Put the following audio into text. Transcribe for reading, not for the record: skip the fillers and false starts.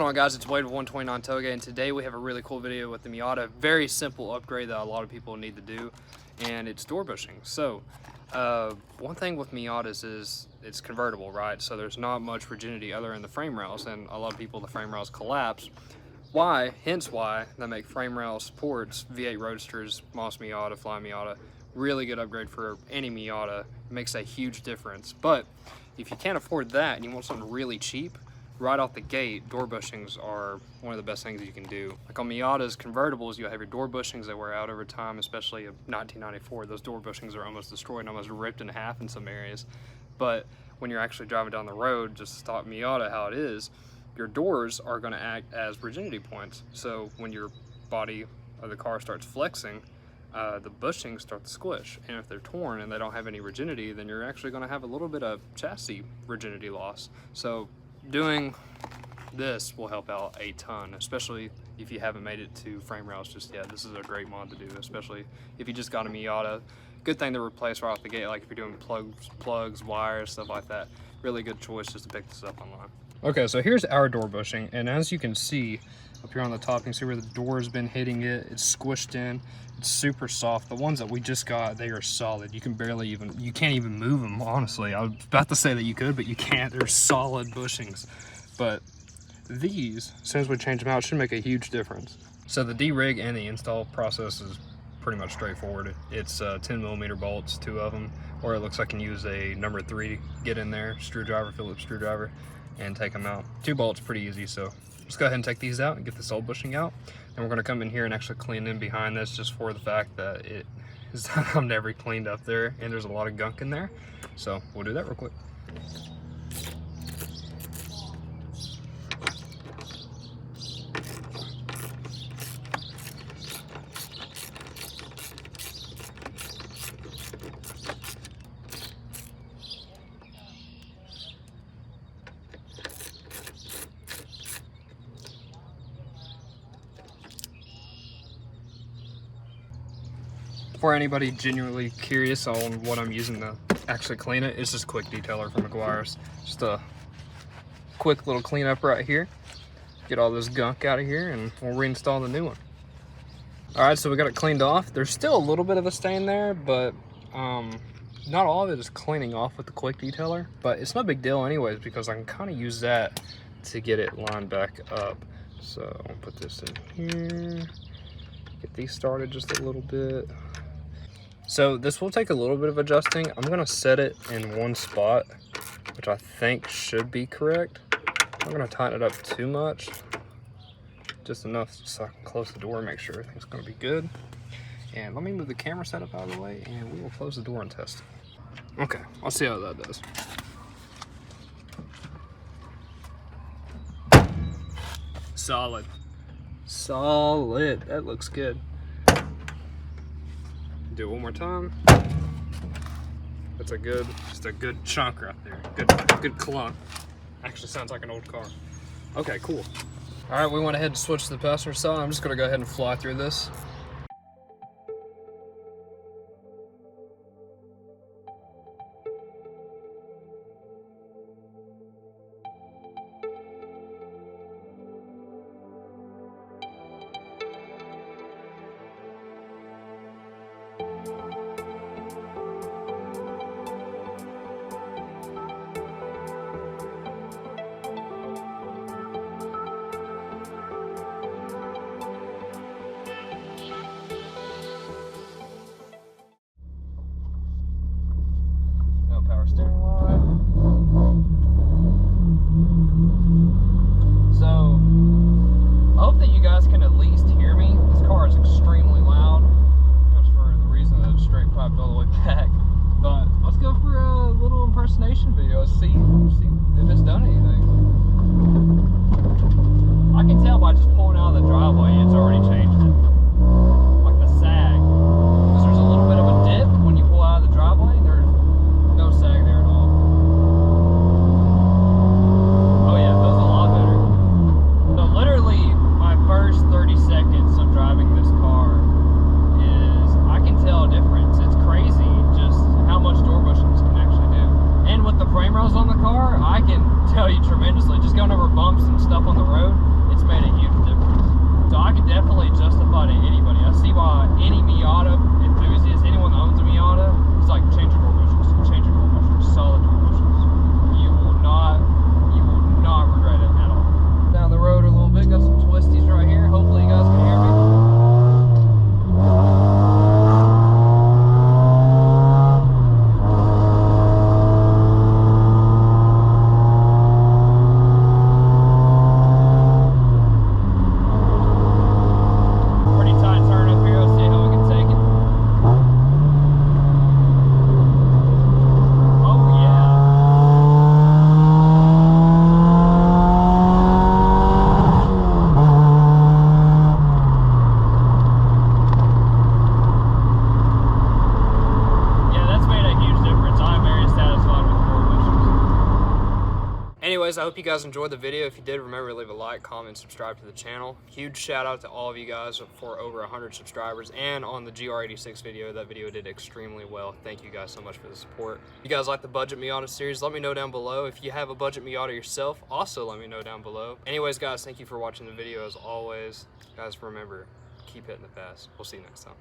going on, guys? It's Wade with 129 Touge, and today we have a really cool video with the Miata. Very simple upgrade that a lot of people need to do, and it's door bushings. So one thing with Miatas is it's convertible, right? So there's not much rigidity other than the frame rails, and a lot of people, the frame rails collapse. Hence why they make frame rail supports, V8 Roadsters, Moss Miata, Fly Miata. Really good upgrade for any Miata. It makes a huge difference. But if you can't afford that and you want something really cheap, right off the gate, door bushings are one of the best things you can do. Like on Miata's convertibles, you have your door bushings that wear out over time, especially in 1994. Those door bushings are almost destroyed and almost ripped in half in some areas. But when you're actually driving down the road, just stock Miata how it is, your doors are going to act as rigidity points. So when your body of the car starts flexing, the bushings start to squish, and if they're torn and they don't have any rigidity, then you're actually going to have a little bit of chassis rigidity loss. So doing this will help out a ton, especially if you haven't made it to frame rails just yet. This is a great mod to do, especially if you just got a Miata. Good thing to replace right off the gate, like if you're doing plugs, wires, stuff like that. Really good choice just to pick this up online. Okay, so here's our door bushing, and as you can see up here on the top, you can see where the door's been hitting it. It's squished in. It's super soft. The ones that we just got, they are solid. You can you can't even move them, honestly. I was about to say that you could, but you can't. They're solid bushings. But these, as soon as we change them out, should make a huge difference. So the de-rig and the install process is pretty much straightforward. It's 10mm bolts, 2 of them, or it looks like you can use a number 3 to get in there, screwdriver, Phillips screwdriver, and take them out. 2 bolts, pretty easy. So let's go ahead and take these out and get this old bushing out. And we're gonna come in here and actually clean in behind this, just for the fact that it is I've never cleaned up there and there's a lot of gunk in there. So we'll do that real quick. For anybody genuinely curious on what I'm using to actually clean it, it's just a quick detailer from McGuire's. Just a quick little cleanup right here. Get all this gunk out of here and we'll reinstall the new one. All right, so we got it cleaned off. There's still a little bit of a stain there, but not all of it is cleaning off with the quick detailer, but it's no big deal anyways, because I can kind of use that to get it lined back up. So I'll put this in here, get these started just a little bit. So this will take a little bit of adjusting. I'm gonna set it in one spot, which I think should be correct. I'm gonna tighten it up too much, just enough so I can close the door and make sure everything's gonna be good. And let me move the camera setup out of the way and we will close the door and test it. Okay, I'll see how that does. Solid. Solid, that looks good. Do it one more time. That's just a good chunk right there. Good clunk. Actually sounds like an old car. Okay, cool. All right, we went ahead and switched to the passenger side. I'm just gonna go ahead and fly through this. Power steering line. So I hope that you guys can at least hear me. This car is extremely loud, just for the reason that it's straight piped all the way back. But let's go for a little impersonation video. See if it's done anything. I can tell by just pulling out of the driveway, it's already changed it. Like the sag. Because there's a little bit of a dip when you pull out of the driveway. There's no sag there at all. Oh yeah, it feels a lot better. So literally my first 30 seconds of driving this car is, I can tell a difference. It's crazy just how much door bushings can actually do. And with the frame rails on the car, I can tell you tremendously. Just going over bumps and stuff on the road, anyways, I hope you guys enjoyed the video. If you did, remember to leave a like, comment, subscribe to the channel. Huge shout out to all of you guys for over 100 subscribers, and on the GR86 video, that video did extremely well. Thank you guys so much for the support. If you guys like the Budget Miata series, let me know down below. If you have a Budget Miata yourself, also let me know down below. Anyways, guys, thank you for watching the video as always. Guys, remember, keep hitting the fast. We'll see you next time.